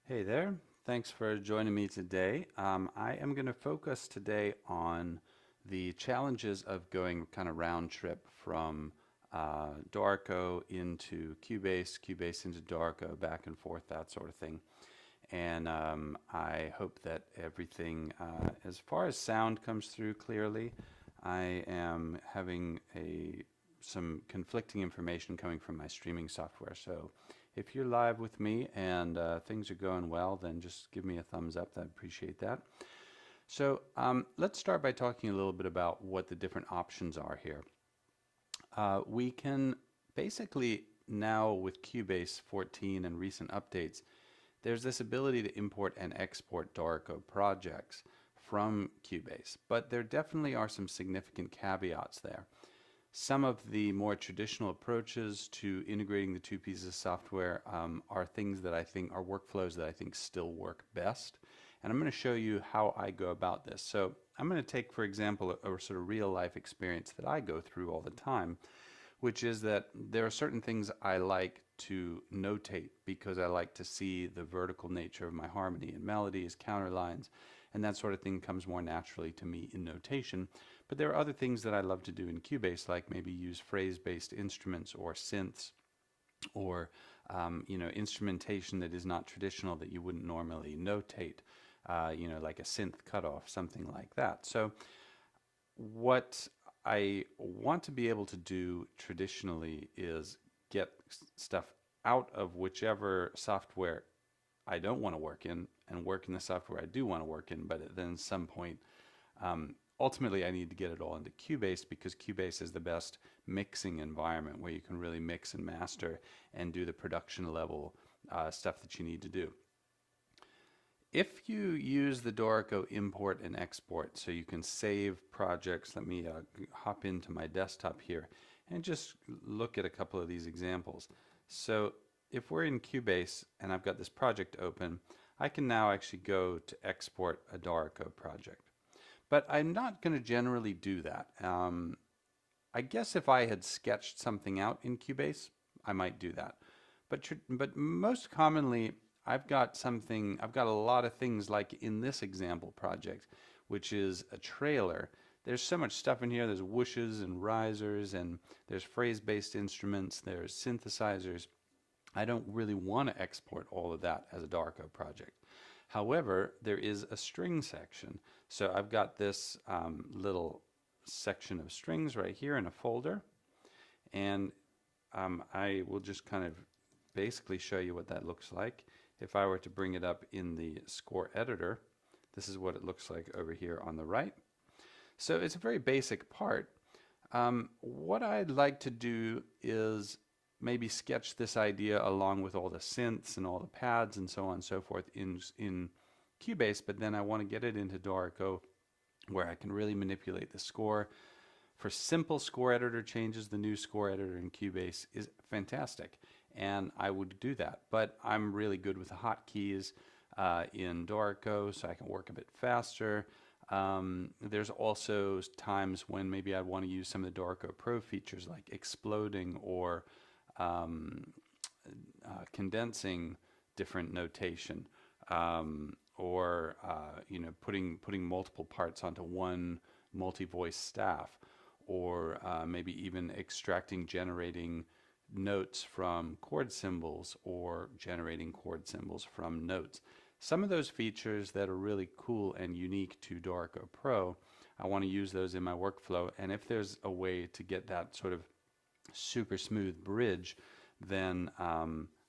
Hey there, thanks for joining me today. I am going to focus today on the challenges of going kind of round trip from Dorico into Cubase, Cubase into Dorico, back and forth, that sort of thing. And I hope that everything, as far as sound comes through clearly, I am having some conflicting information coming from my streaming software. So if you're live with me and things are going well, then just give me a thumbs up. I'd appreciate that. So let's start by talking a little bit about what the different options are here. We can basically now with Cubase 14 and recent updates, there's this ability to import and export Dorico projects from Cubase, but there definitely are some significant caveats there. Some of the more traditional approaches to integrating the two pieces of software are things that I think are workflows that I think still work best. And I'm going to show you how I go about this. So I'm going to take, for example, a sort of real life experience that I go through all the time, which is that there are certain things I like to notate because I like to see the vertical nature of my harmony and melodies, counterlines, and that sort of thing comes more naturally to me in notation. But there are other things that I love to do in Cubase, like maybe use phrase-based instruments or synths or instrumentation that is not traditional that you wouldn't normally notate, like a synth cutoff, something like that. So what I want to be able to do traditionally is get stuff out of whichever software I don't want to work in and work in the software I do want to work in, but then at some point, ultimately I need to get it all into Cubase because Cubase is the best mixing environment where you can really mix and master and do the production level stuff that you need to do. If you use the Dorico import and export so you can save projects, let me hop into my desktop here and just look at a couple of these examples. So if we're in Cubase and I've got this project open, I can now actually go to export a Dorico project. But I'm not going to generally do that. I guess if I had sketched something out in Cubase, I might do that. But most commonly, I've got a lot of things like in this example project, which is a trailer. There's so much stuff in here. There's whooshes and risers, and there's phrase-based instruments, there's synthesizers. I don't really want to export all of that as a Dorico project. However, there is a string section. So I've got this little section of strings right here in a folder, and I will just kind of basically show you what that looks like. If I were to bring it up in the score editor, this is what it looks like over here on the right. So it's a very basic part. What I'd like to do is maybe sketch this idea along with all the synths and all the pads and so on and so forth in Cubase, but then I want to get it into Dorico where I can really manipulate the score. For simple score editor changes, the new score editor in Cubase is fantastic, and I would do that. But I'm really good with the hotkeys in Dorico, so I can work a bit faster. There's also times when maybe I want to use some of the Dorico Pro features like exploding or condensing different notation, or putting multiple parts onto one multi-voice staff, or maybe even generating notes from chord symbols or generating chord symbols from notes. Some of those features that are really cool and unique to Dorico Pro, I want to use those in my workflow, and if there's a way to get that sort of super smooth bridge, then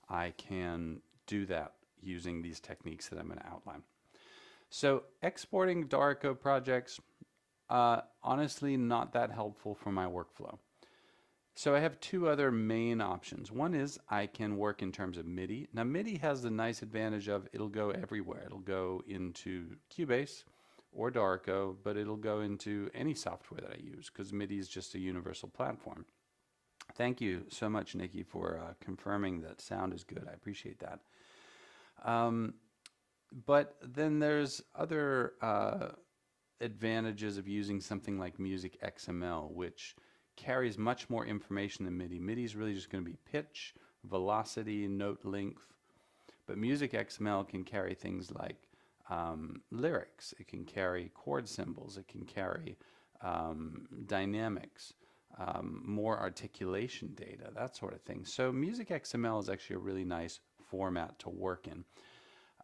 I can do that using these techniques that I'm going to outline. So exporting Dorico projects, honestly not that helpful for my workflow. So I have two other main options. One is I can work in terms of MIDI. Now MIDI has the nice advantage of it'll go everywhere. It'll go into Cubase or Dorico, but it'll go into any software that I use because MIDI is just a universal platform. Thank you so much, Nikki, for confirming that sound is good. I appreciate that. But then there's other advantages of using something like MusicXML, which carries much more information than MIDI. MIDI is really just going to be pitch, velocity, note length. But MusicXML can carry things like lyrics, it can carry chord symbols, it can carry dynamics, more articulation data, that sort of thing. So MusicXML is actually a really nice format to work in.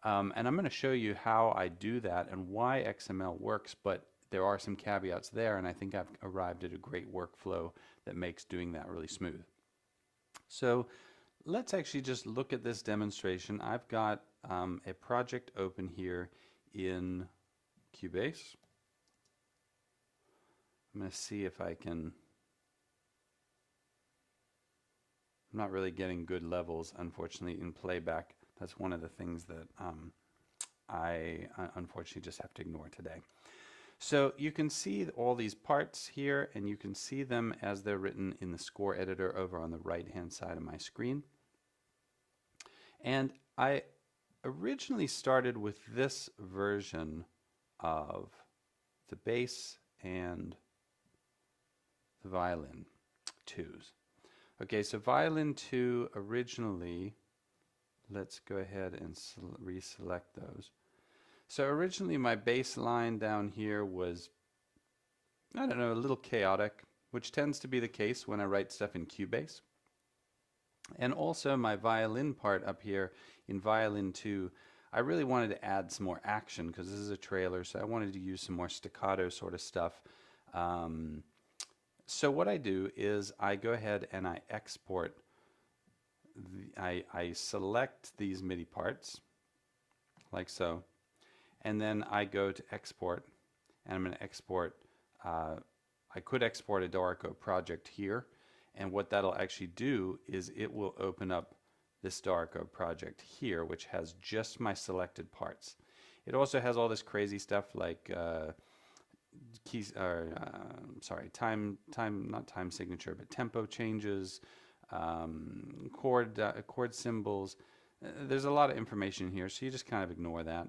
And I'm going to show you how I do that and why XML works, but there are some caveats there, and I think I've arrived at a great workflow that makes doing that really smooth. So let's actually just look at this demonstration. I've got a project open here in Cubase. I'm going to see if I can... I'm not really getting good levels, unfortunately, in playback. That's one of the things that I unfortunately just have to ignore today. So you can see all these parts here, and you can see them as they're written in the score editor over on the right-hand side of my screen. And I originally started with this version of the bass and the violin twos. Okay, so violin 2 originally, let's go ahead and reselect those. So originally my bass line down here was, I don't know, a little chaotic, which tends to be the case when I write stuff in Cubase. And also my violin part up here in violin 2, I really wanted to add some more action because this is a trailer, so I wanted to use some more staccato sort of stuff. So what I do is I go ahead and I export, I select these MIDI parts, like so, and then I go to export, and I'm going to export, I could export a Dorico project here, and what that'll actually do is it will open up this Dorico project here, which has just my selected parts. It also has all this crazy stuff like keys, not time signature, but tempo changes, chord symbols. There's a lot of information here, so you just kind of ignore that.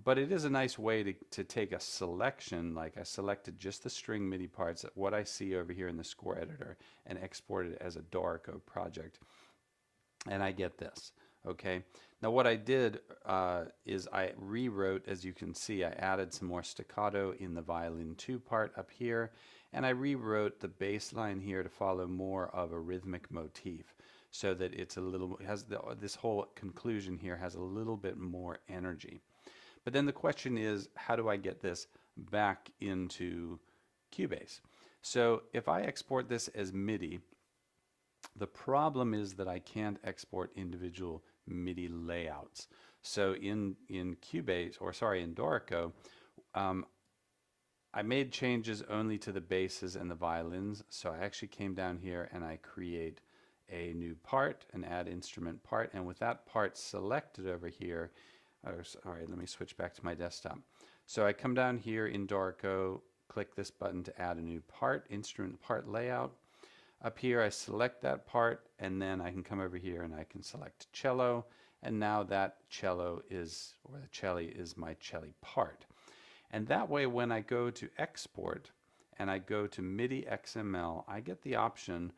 But it is a nice way to take a selection, like I selected just the string MIDI parts, what I see over here in the score editor, and export it as a Dorico project. And I get this. Okay. Now what I did is I rewrote, as you can see, I added some more staccato in the violin 2 part up here, and I rewrote the bass line here to follow more of a rhythmic motif, so that it's a little, this whole conclusion here has a little bit more energy. But then the question is, how do I get this back into Cubase? So if I export this as MIDI, the problem is that I can't export individual MIDI layouts. So in Cubase, or sorry, in Dorico, I made changes only to the basses and the violins. So I actually came down here and I create a new part, an add instrument part, and with that part selected over here, sorry, let me switch back to my desktop. So I come down here in Dorico, click this button to add a new part, instrument part layout. Up here I select that part, and then I can come over here and I can select cello, and now that cello is, or the celli is my celli part. And that way when I go to export and I go to MIDI XML, I get the option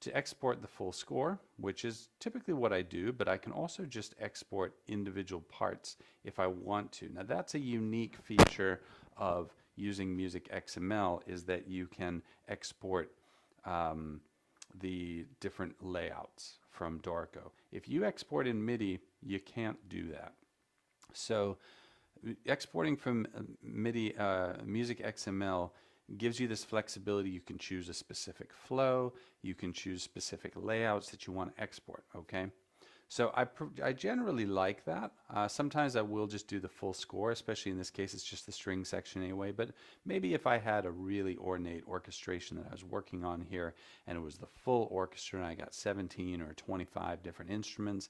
to export the full score, which is typically what I do, but I can also just export individual parts if I want to. Now that's a unique feature of using MusicXML, is that you can export the different layouts from Dorico. If you export in MIDI, you can't do that. So exporting from MIDI MusicXML gives you this flexibility. You can choose a specific flow, you can choose specific layouts that you want to export, okay? So I generally like that. Sometimes I will just do the full score, especially in this case it's just the string section anyway, but maybe if I had a really ornate orchestration that I was working on here and it was the full orchestra and I got 17 or 25 different instruments,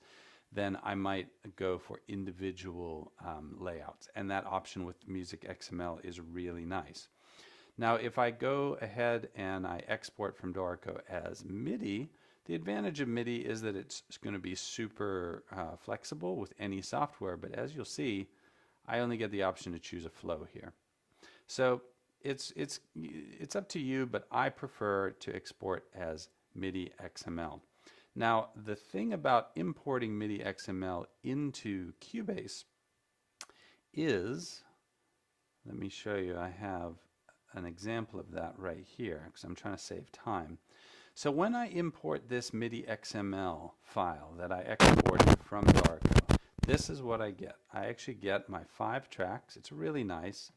then I might go for individual layouts, and that option with MusicXML is really nice. Now if I go ahead and I export from Dorico as MIDI, the advantage of MIDI is that it's going to be super flexible with any software, but as you'll see, I only get the option to choose a flow here. So it's up to you, but I prefer to export as MIDI XML. Now, the thing about importing MIDI XML into Cubase is, let me show you, I have an example of that right here because I'm trying to save time. So when I import this MIDI XML file that I exported from Dorico, this is what I get. I actually get my 5 tracks. It's really nice.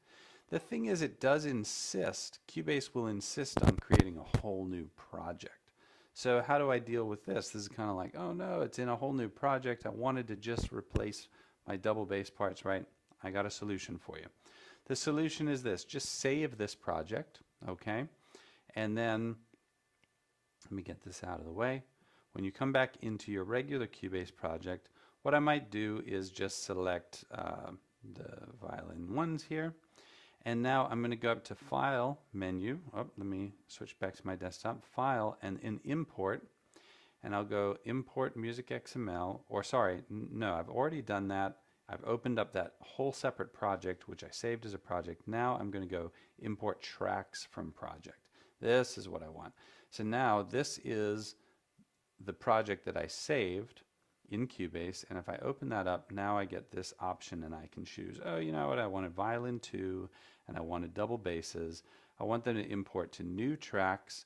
The thing is, it does insist, Cubase will insist on creating a whole new project. So how do I deal with this? This is kind of like, oh no, it's in a whole new project. I wanted to just replace my double bass parts, right? I got a solution for you. The solution is this: just save this project, okay? And then, let me get this out of the way. When you come back into your regular Cubase project, what I might do is just select the violin ones here. And now I'm going to go up to File menu. Oh, let me switch back to my desktop. File, and in Import. And I'll go Import MusicXML. Or sorry, no, I've already done that. I've opened up that whole separate project, which I saved as a project. Now I'm going to go Import Tracks from Project. This is what I want. So now this is the project that I saved in Cubase, and if I open that up, now I get this option and I can choose, oh, you know what, I wanted violin 2 and I wanted double basses. I want them to import to new tracks.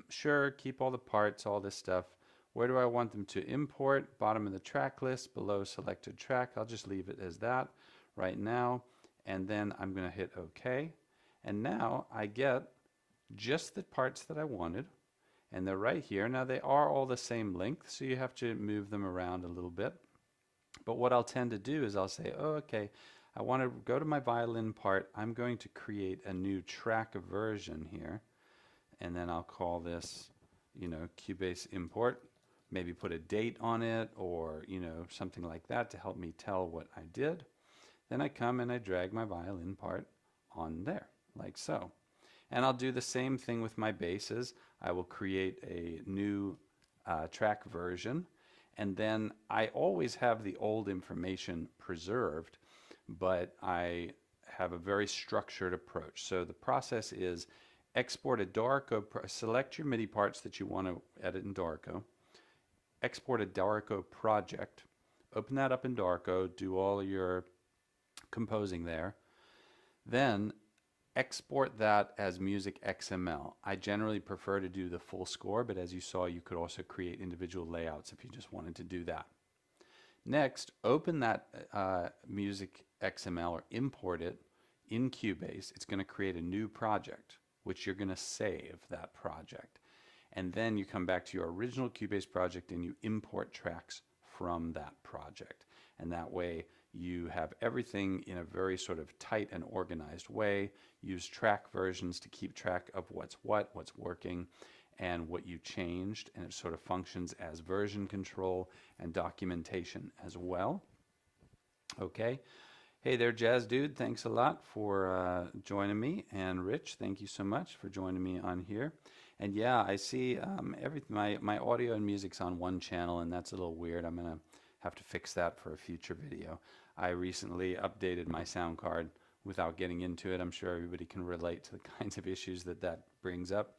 Sure, keep all the parts, all this stuff. Where do I want them to import? Bottom of the track list, below selected track. I'll just leave it as that right now, and then I'm going to hit OK. And now I get just the parts that I wanted, and they're right here. Now they are all the same length, so you have to move them around a little bit. But what I'll tend to do is I'll say, oh, okay, I want to go to my violin part. I'm going to create a new track version here, and then I'll call this, you know, Cubase import. Maybe put a date on it, or, you know, something like that to help me tell what I did. Then I come and I drag my violin part on there, like so. And I'll do the same thing with my basses. I will create a new track version, and then I always have the old information preserved, but I have a very structured approach. So the process is export a Dorico, select your MIDI parts that you want to edit in Dorico, export a Dorico project, open that up in Dorico, do all your composing there, then export that as MusicXML. I generally prefer to do the full score, but as you saw, you could also create individual layouts if you just wanted to do that. Next, open that MusicXML or import it in Cubase. It's going to create a new project, which you're going to save that project. And then you come back to your original Cubase project and you import tracks from that project. And that way you have everything in a very sort of tight and organized way. Use track versions to keep track of what's working, and what you changed, and it sort of functions as version control and documentation as well. Okay. Hey there, Jazz Dude. Thanks a lot for joining me. And Rich, thank you so much for joining me on here. And yeah, I see my audio and music's on one channel, and that's a little weird. I'm going to have to fix that for a future video. I recently updated my sound card without getting into it. I'm sure everybody can relate to the kinds of issues that that brings up.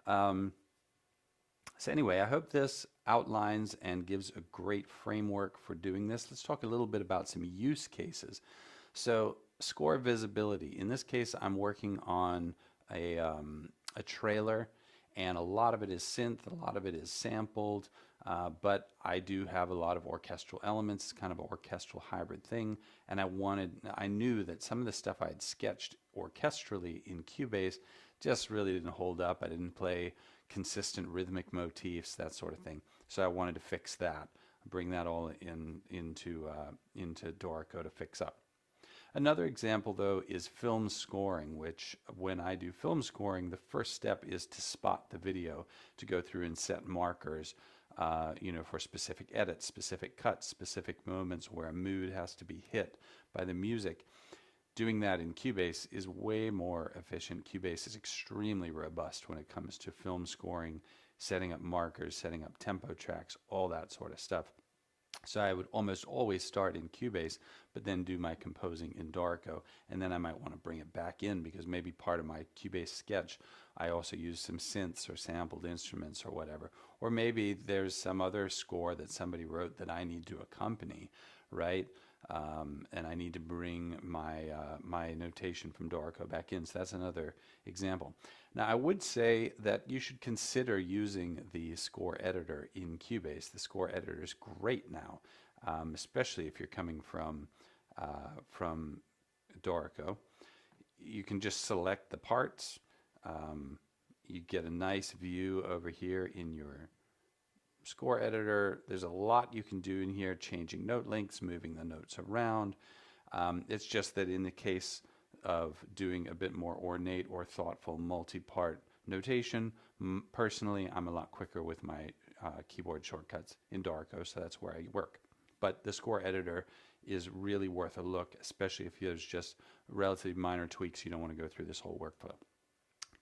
So anyway, I hope this outlines and gives a great framework for doing this. Let's talk a little bit about some use cases. So score visibility. In this case, I'm working on a trailer, and a lot of it is synth, a lot of it is sampled, but I do have a lot of orchestral elements, kind of an orchestral hybrid thing, and I knew that some of the stuff I had sketched orchestrally in Cubase just really didn't hold up. I didn't play consistent rhythmic motifs, that sort of thing. So I wanted to fix that, bring that all into Dorico to fix up. Another example, though, is film scoring, which when I do film scoring, the first step is to spot the video, to go through and set markers, for specific edits, specific cuts, specific moments where a mood has to be hit by the music. Doing that in Cubase is way more efficient. Cubase is extremely robust when it comes to film scoring, setting up markers, setting up tempo tracks, all that sort of stuff. So I would almost always start in Cubase, but then do my composing in Dorico, and then I might want to bring it back in because maybe part of my Cubase sketch I also use some synths or sampled instruments or whatever. Or maybe there's some other score that somebody wrote that I need to accompany, right? And I need to bring my notation from Dorico back in. So that's another example. Now I would say that you should consider using the score editor in Cubase. The score editor is great now, especially if you're coming from Dorico. You can just select the parts. You get a nice view over here in your score editor. There's a lot you can do in here, changing note lengths, moving the notes around. It's just that in the case of doing a bit more ornate or thoughtful multi-part notation, personally, I'm a lot quicker with my keyboard shortcuts in Dorico, so that's where I work. But the score editor is really worth a look, especially if there's just relatively minor tweaks. You don't want to go through this whole workflow.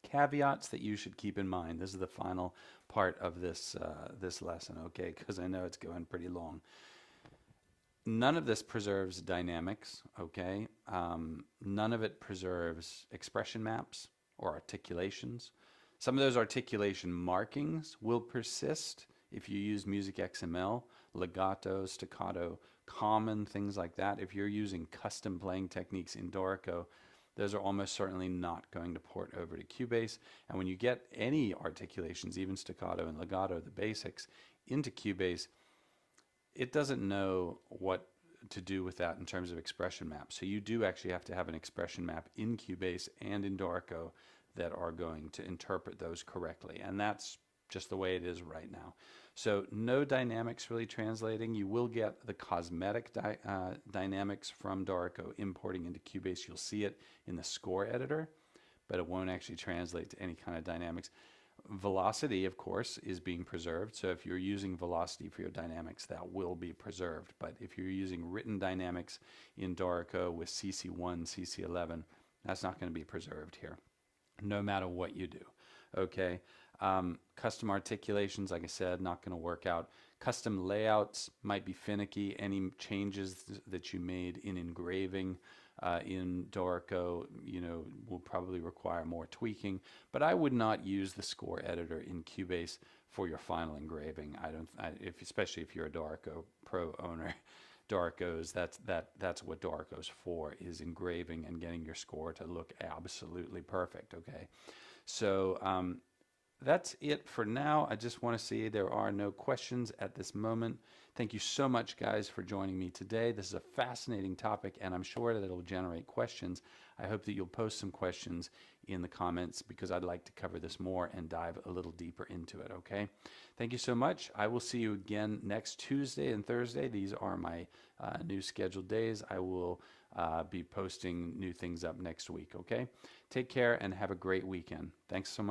Caveats that you should keep in mind. This is the final part of this this lesson, okay? Because I know it's going pretty long. None of this preserves dynamics, okay? None of it preserves expression maps or articulations. Some of those articulation markings will persist if you use MusicXML, legato, staccato, common, things like that. If you're using custom playing techniques in Dorico, those are almost certainly not going to port over to Cubase. And when you get any articulations, even staccato and legato, the basics, into Cubase, it doesn't know what to do with that in terms of expression maps. So you do actually have to have an expression map in Cubase and in Dorico that are going to interpret those correctly. And that's just the way it is right now. So no dynamics really translating. You will get the cosmetic dynamics from Dorico importing into Cubase. You'll see it in the score editor, but it won't actually translate to any kind of dynamics. Velocity, of course, is being preserved. So if you're using velocity for your dynamics, that will be preserved. But if you're using written dynamics in Dorico with CC1, CC11, that's not going to be preserved here, no matter what you do. Okay. Custom articulations, like I said, not going to work out. Custom layouts might be finicky. Any changes that you made in engraving in Dorico, will probably require more tweaking. But I would not use the score editor in Cubase for your final engraving. Especially if you're a Dorico Pro owner. Dorico's, that's what Dorico's for, is engraving and getting your score to look absolutely perfect. Okay, so that's it for now. I just want to see there are no questions at this moment. Thank you so much, guys, for joining me today. This is a fascinating topic, and I'm sure that it'll generate questions. I hope that you'll post some questions in the comments because I'd like to cover this more and dive a little deeper into it, okay? Thank you so much. I will see you again next Tuesday and Thursday. These are my new scheduled days. I will be posting new things up next week, okay? Take care and have a great weekend. Thanks so much.